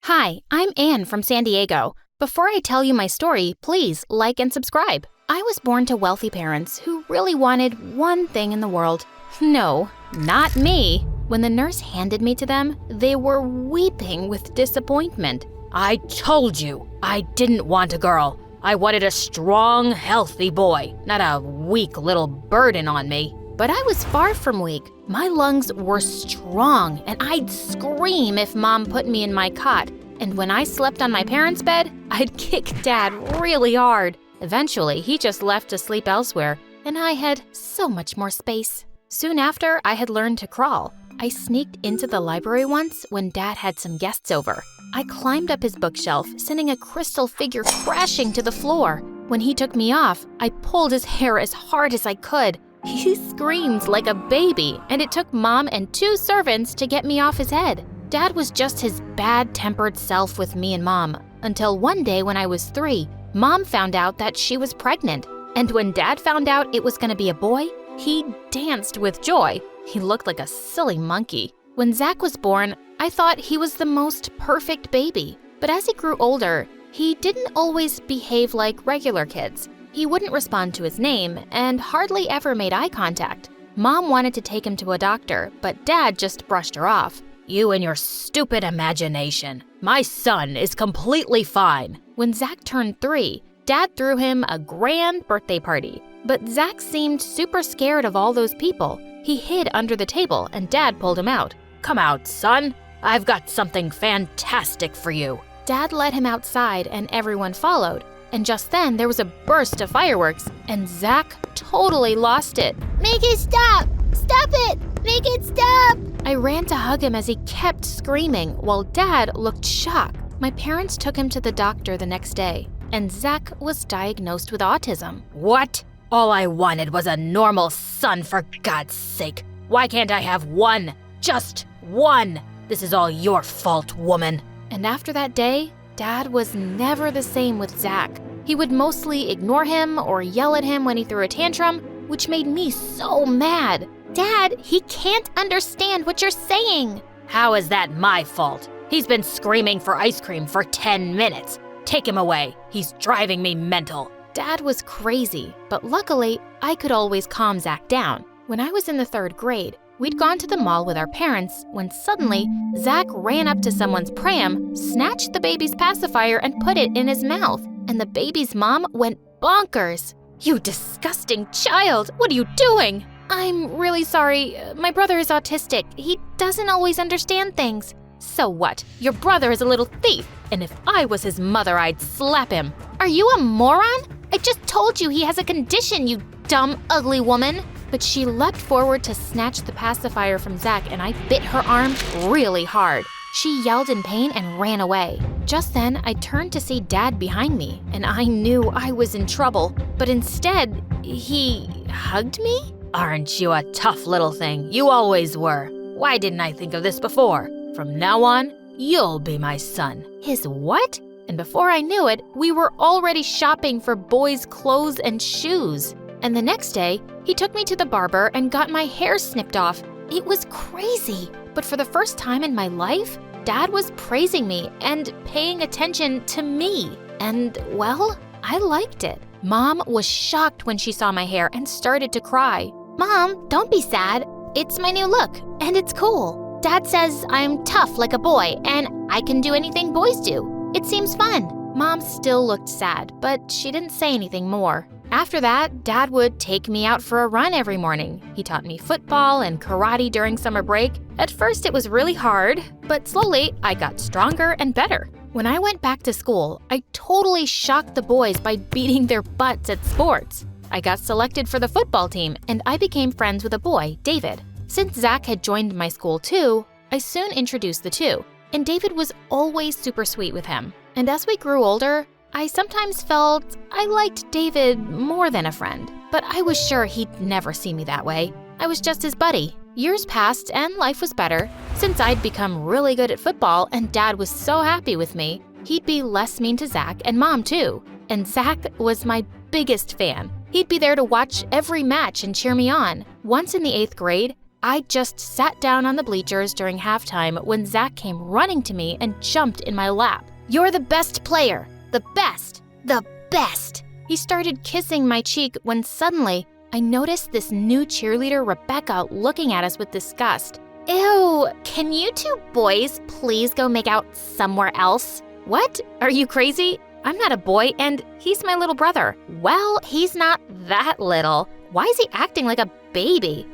Hi, I'm Anne from San Diego. Before I tell you my story, please like and subscribe. I was born to wealthy parents who really wanted one thing in the world. No, not me. When the nurse handed me to them, they were weeping with disappointment. I told you, I didn't want a girl. I wanted a strong, healthy boy, not a weak little burden on me. But I was far from weak. My lungs were strong, and I'd scream if Mom put me in my cot. And when I slept on my parents' bed, I'd kick Dad really hard. Eventually, he just left to sleep elsewhere, and I had so much more space. Soon after, I had learned to crawl. I sneaked into the library once when Dad had some guests over. I climbed up his bookshelf, sending a crystal figure crashing to the floor. When he took me off, I pulled his hair as hard as I could. He screamed like a baby, and it took Mom and 2 servants to get me off his head. Dad was just his bad-tempered self with me and Mom, until one day when I was 3, Mom found out that she was pregnant. And when Dad found out it was gonna be a boy, he danced with joy. He looked like a silly monkey. When Zach was born, I thought he was the most perfect baby. But as he grew older, he didn't always behave like regular kids. He wouldn't respond to his name and hardly ever made eye contact. Mom wanted to take him to a doctor, but Dad just brushed her off. You and your stupid imagination. My son is completely fine. When Zach turned 3, Dad threw him a grand birthday party. But Zach seemed super scared of all those people. He hid under the table and Dad pulled him out. Come out, son. I've got something fantastic for you. Dad led him outside and everyone followed. And just then, there was a burst of fireworks, and Zach totally lost it. Make it stop! Stop it! Make it stop! I ran to hug him as he kept screaming, while Dad looked shocked. My parents took him to the doctor the next day, and Zach was diagnosed with autism. What? All I wanted was a normal son, for God's sake. Why can't I have one? Just one! This is all your fault, woman. And after that day, Dad was never the same with Zach. He would mostly ignore him or yell at him when he threw a tantrum, which made me so mad. Dad, he can't understand what you're saying. How is that my fault? He's been screaming for ice cream for 10 minutes. Take him away. He's driving me mental. Dad was crazy, but luckily, I could always calm Zach down. When I was in the 3rd grade, we'd gone to the mall with our parents when suddenly, Zach ran up to someone's pram, snatched the baby's pacifier, and put it in his mouth. And the baby's mom went bonkers. You disgusting child! What are you doing? I'm really sorry. My brother is autistic. He doesn't always understand things. So what? Your brother is a little thief, and if I was his mother, I'd slap him. Are you a moron? I just told you he has a condition, you dumb, ugly woman. But she leapt forward to snatch the pacifier from Zach, and I bit her arm really hard. She yelled in pain and ran away. Just then, I turned to see Dad behind me, and I knew I was in trouble. But instead, he hugged me? Aren't you a tough little thing? You always were. Why didn't I think of this before? From now on, you'll be my son. His what? And before I knew it, we were already shopping for boys' clothes and shoes. And the next day, he took me to the barber and got my hair snipped off. It was crazy. But for the first time in my life, Dad was praising me and paying attention to me. And, well, I liked it. Mom was shocked when she saw my hair and started to cry. Mom, don't be sad. It's my new look, and it's cool. Dad says I'm tough like a boy, and I can do anything boys do. It seems fun. Mom still looked sad, but she didn't say anything more. After that, Dad would take me out for a run every morning. He taught me football and karate during summer break. At first, it was really hard, but slowly, I got stronger and better. When I went back to school, I totally shocked the boys by beating their butts at sports. I got selected for the football team, and I became friends with a boy, David. Since Zach had joined my school too, I soon introduced the two, and David was always super sweet with him. And as we grew older, I sometimes felt I liked David more than a friend, but I was sure he'd never see me that way. I was just his buddy. Years passed and life was better. Since I'd become really good at football and Dad was so happy with me, he'd be less mean to Zach and Mom too. And Zach was my biggest fan. He'd be there to watch every match and cheer me on. Once in the 8th grade, I just sat down on the bleachers during halftime when Zach came running to me and jumped in my lap. "You're the best player. The best. The best." He started kissing my cheek when suddenly I noticed this new cheerleader, Rebecca, looking at us with disgust. "Ew, can you two boys please go make out somewhere else?" "What? Are you crazy? I'm not a boy and he's my little brother." "Well, he's not that little. Why is he acting like a baby?"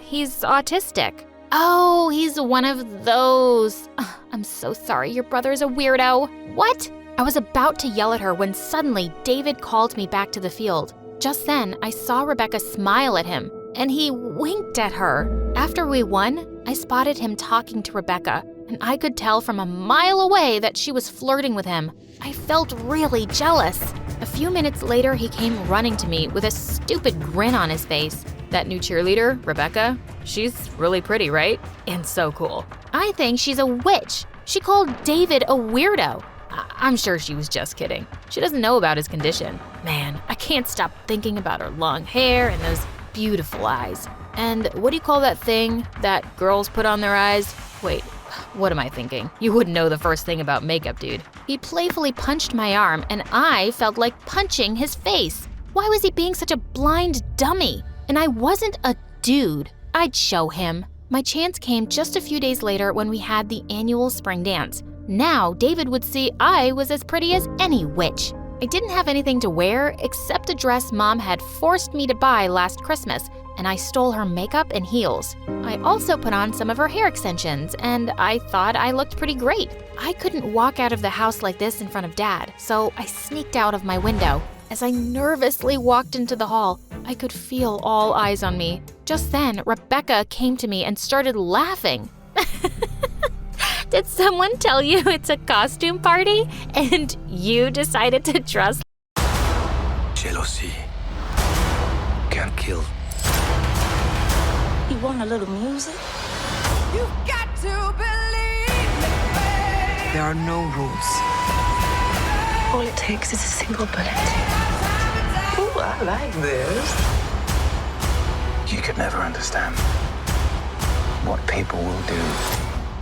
He's autistic." "Oh, he's one of those. Ugh, I'm so sorry, your brother's a weirdo." "What?" I was about to yell at her when suddenly David called me back to the field. Just then, I saw Rebecca smile at him, and he winked at her. After we won, I spotted him talking to Rebecca, and I could tell from a mile away that she was flirting with him. I felt really jealous. A few minutes later, he came running to me with a stupid grin on his face. "That new cheerleader, Rebecca, she's really pretty, right? And so cool." "I think she's a witch. She called David a weirdo." I'm sure she was just kidding. She doesn't know about his condition. Man, I can't stop thinking about her long hair and those beautiful eyes. And what do you call that thing that girls put on their eyes? Wait, what am I thinking? You wouldn't know the first thing about makeup, dude. He playfully punched my arm, and I felt like punching his face. Why was he being such a blind dummy? And I wasn't a dude. I'd show him. My chance came just a few days later when we had the annual spring dance. Now David would see I was as pretty as any witch. I didn't have anything to wear except a dress Mom had forced me to buy last Christmas, and I stole her makeup and heels. I also put on some of her hair extensions, and I thought I looked pretty great. I couldn't walk out of the house like this in front of Dad, so I sneaked out of my window. As I nervously walked into the hall, I could feel all eyes on me. Just then, Rebecca came to me and started laughing. "Did someone tell you it's a costume party and you decided to dress?" Jealousy can kill. You want a little music? You've got to believe me. There are no rules. All it takes is a single bullet. Ooh, I like this. You could never understand what people will do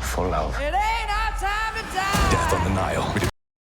for love. It ain't our time to die. Death on the Nile.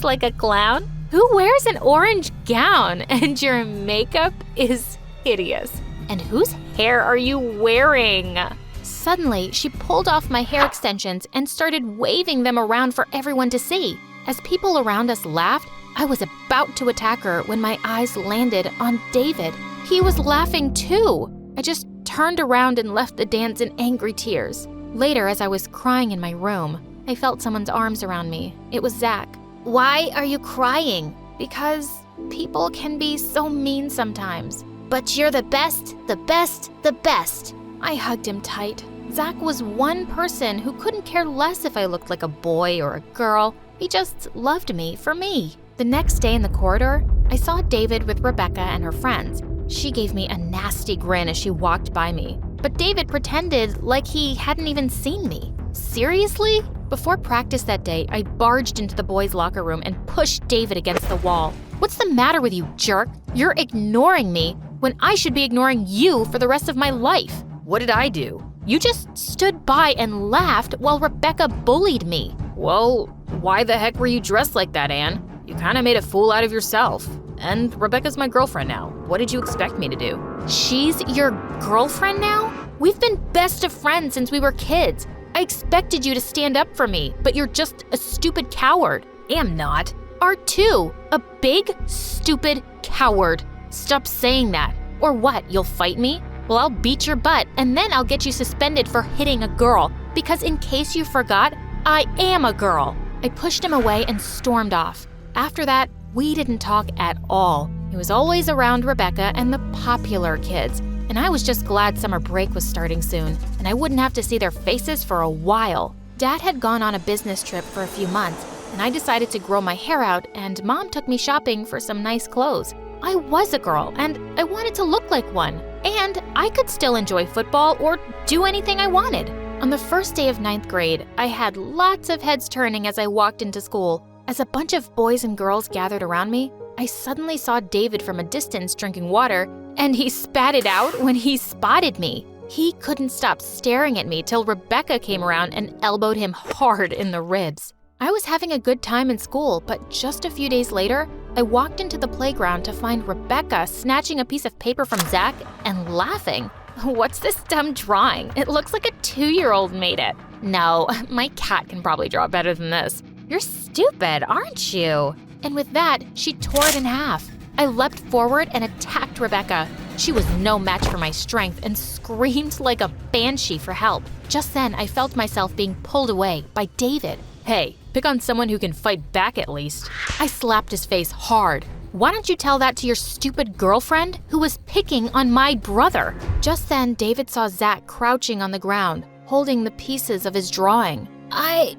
Like a clown? Who wears an orange gown and your makeup is hideous? And whose hair are you wearing? Suddenly, she pulled off my hair extensions and started waving them around for everyone to see. As people around us laughed, I was about to attack her when my eyes landed on David. He was laughing too. I just turned around and left the dance in angry tears. Later, as I was crying in my room, I felt someone's arms around me. It was Zach. "Why are you crying?" "Because people can be so mean sometimes." "But you're the best, the best, the best." I hugged him tight. Zach was one person who couldn't care less if I looked like a boy or a girl. He just loved me for me. The next day in the corridor, I saw David with Rebecca and her friends. She gave me a nasty grin as she walked by me. But David pretended like he hadn't even seen me. Seriously? Before practice that day, I barged into the boys' locker room and pushed David against the wall. "What's the matter with you, jerk? You're ignoring me when I should be ignoring you for the rest of my life." "What did I do?" "You just stood by and laughed while Rebecca bullied me." "Well, why the heck were you dressed like that, Anne? You kind of made a fool out of yourself. And Rebecca's my girlfriend now. What did you expect me to do?" "She's your girlfriend now? We've been best of friends since we were kids. I expected you to stand up for me, but you're just a stupid coward." "Am not." "Are too. A big, stupid coward. Stop saying that. Or what, you'll fight me? Well, I'll beat your butt, and then I'll get you suspended for hitting a girl. Because in case you forgot, I am a girl." I pushed him away and stormed off. After that, we didn't talk at all. He was always around Rebecca and the popular kids, and I was just glad summer break was starting soon, and I wouldn't have to see their faces for a while. Dad had gone on a business trip for a few months, and I decided to grow my hair out, and Mom took me shopping for some nice clothes. I was a girl, and I wanted to look like one, and I could still enjoy football or do anything I wanted. On the first day of 9th grade, I had lots of heads turning as I walked into school. As a bunch of boys and girls gathered around me, I suddenly saw David from a distance drinking water, and he spat it out when he spotted me. He couldn't stop staring at me till Rebecca came around and elbowed him hard in the ribs. I was having a good time in school, but just a few days later, I walked into the playground to find Rebecca snatching a piece of paper from Zach and laughing. What's this dumb drawing? It looks like a 2-year-old made it. No, my cat can probably draw better than this. You're stupid, aren't you? And with that, she tore it in half. I leapt forward and attacked Rebecca. She was no match for my strength and screamed like a banshee for help. Just then, I felt myself being pulled away by David. Hey, pick on someone who can fight back at least. I slapped his face hard. Why don't you tell that to your stupid girlfriend who was picking on my brother? Just then, David saw Zach crouching on the ground, holding the pieces of his drawing. I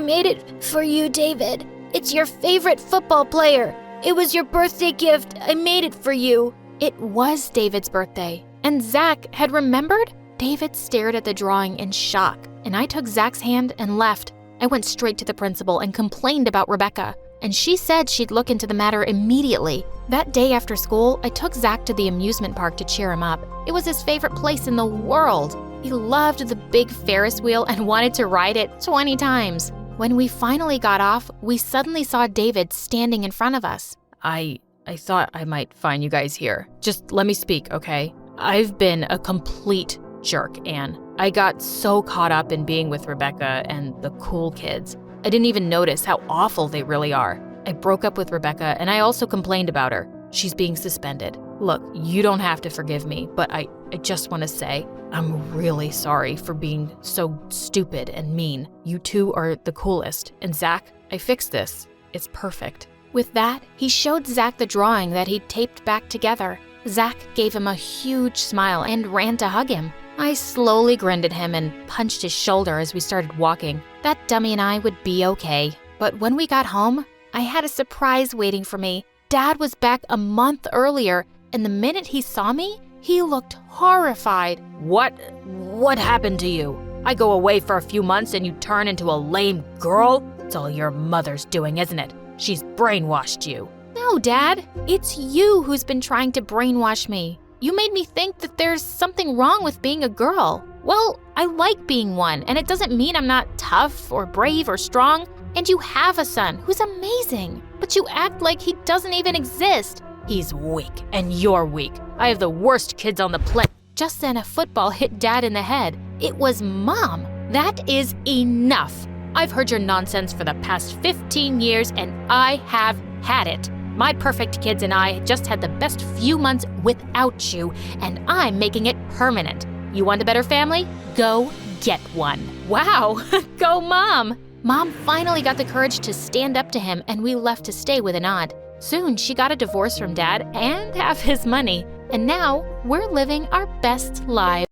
made it for you, David. It's your favorite football player. It was your birthday gift. I made it for you. It was David's birthday, and Zach had remembered? David stared at the drawing in shock, and I took Zach's hand and left. I went straight to the principal and complained about Rebecca, and she said she'd look into the matter immediately. That day after school, I took Zach to the amusement park to cheer him up. It was his favorite place in the world. He loved the big Ferris wheel and wanted to ride it 20 times. When we finally got off, we suddenly saw David standing in front of us. I thought I might find you guys here. Just let me speak, okay? I've been a complete jerk, Anne. I got so caught up in being with Rebecca and the cool kids. I didn't even notice how awful they really are. I broke up with Rebecca and I also complained about her. She's being suspended. Look, you don't have to forgive me, but I just want to say I'm really sorry for being so stupid and mean. You two are the coolest. And Zach, I fixed this. It's perfect. With that, he showed Zach the drawing that he'd taped back together. Zach gave him a huge smile and ran to hug him. I slowly grinned at him and punched his shoulder as we started walking. That dummy and I would be okay. But when we got home, I had a surprise waiting for me. Dad was back a month earlier, and the minute he saw me, he looked horrified. What happened to you? I go away for a few months and you turn into a lame girl? It's all your mother's doing, isn't it? She's brainwashed you. No, Dad. It's you who's been trying to brainwash me. You made me think that there's something wrong with being a girl. Well, I like being one, and it doesn't mean I'm not tough or brave or strong. And you have a son who's amazing, but you act like he doesn't even exist. He's weak, and you're weak. I have the worst kids on the planet. Just then, a football hit Dad in the head. It was Mom. That is enough. I've heard your nonsense for the past 15 years, and I have had it. My perfect kids and I just had the best few months without you, and I'm making it permanent. You want a better family? Go get one. Wow, go Mom. Mom finally got the courage to stand up to him, and we left to stay with a nod. Soon, she got a divorce from Dad and half his money, and now we're living our best lives.